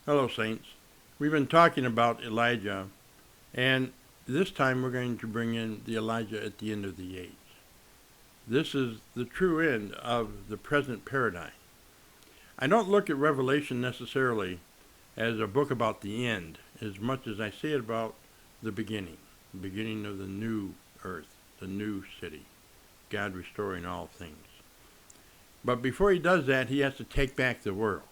Hello, Saints. We've been talking about Elijah, and this time we're going to bring in the Elijah at the end of the age. This is the true end of the present paradigm. I don't look at Revelation necessarily as a book about the end as much as I see it about the beginning of the new earth, the new city, God restoring all things. But before he does that, he has to take back the world.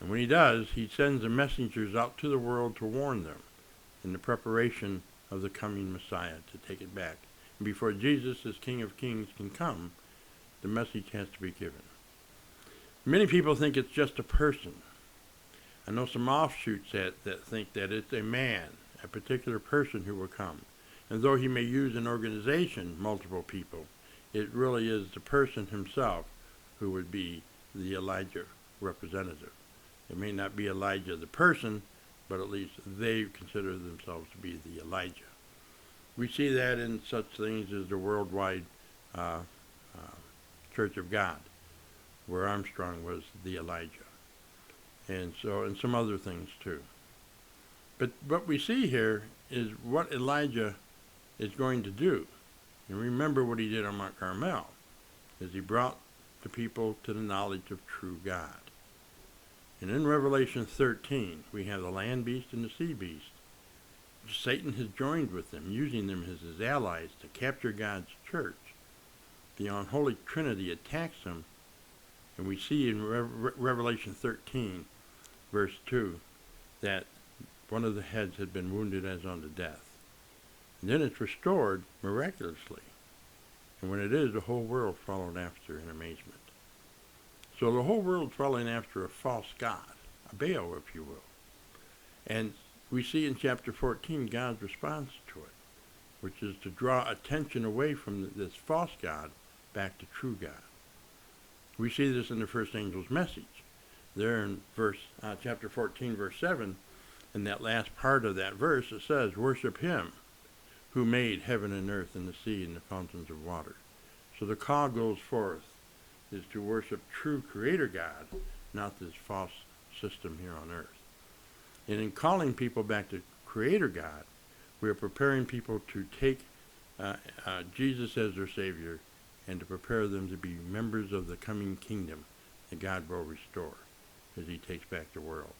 And when he does, he sends the messengers out to the world to warn them in the preparation of the coming Messiah to take it back. And before Jesus, as King of Kings, can come, the message has to be given. Many people think it's just a person. I know some offshoots that think that it's a man, a particular person who will come. And though he may use an organization, multiple people, it really is the person himself who would be the Elijah representative. It may not be Elijah the person, but at least they consider themselves to be the Elijah. We see that in such things as the worldwide Church of God, where Armstrong was the Elijah, and some other things too. But what we see here is what Elijah is going to do. And remember what he did on Mount Carmel, is he brought the people to the knowledge of true God. And in Revelation 13, we have the land beast and the sea beast. Satan has joined with them, using them as his allies to capture God's church. The unholy trinity attacks them, and we see in Revelation 13, verse 2, that one of the heads had been wounded as unto death. And then it's restored miraculously. And when it is, the whole world followed after in amazement. So the whole world following after a false god, a Baal, if you will. And we see in chapter 14 God's response to it, which is to draw attention away from this false god back to true God. We see this in the first angel's message. There in chapter 14, verse 7, in that last part of that verse, it says, "Worship him who made heaven and earth and the sea and the fountains of water." So the call goes forth is to worship true Creator God, not this false system here on earth. And in calling people back to Creator God, we are preparing people to take Jesus as their Savior and to prepare them to be members of the coming kingdom that God will restore as he takes back the world.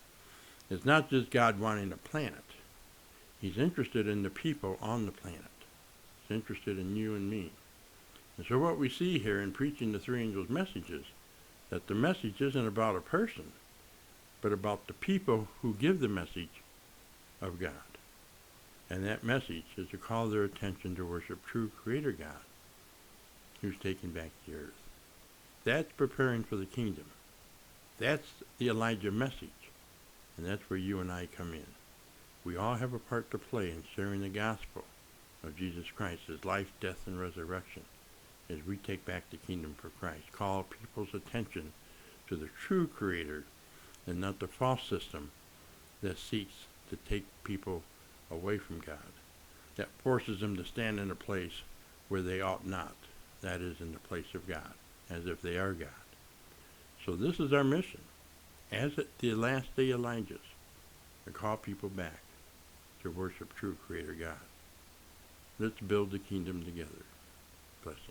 It's not just God wanting a planet. He's interested in the people on the planet. He's interested in you and me. And so what we see here in preaching the three angels' messages, that the message isn't about a person, but about the people who give the message of God. And that message is to call their attention to worship true Creator God, who's taking back the earth. That's preparing for the kingdom. That's the Elijah message. And that's where you and I come in. We all have a part to play in sharing the gospel of Jesus Christ, his life, death, and resurrection, as we take back the kingdom for Christ. Call people's attention to the true Creator and not the false system that seeks to take people away from God, that forces them to stand in a place where they ought not, that is, in the place of God, as if they are God. So this is our mission, as at the last day Elijah's, to call people back to worship true Creator God. Let's build the kingdom together. Blessings.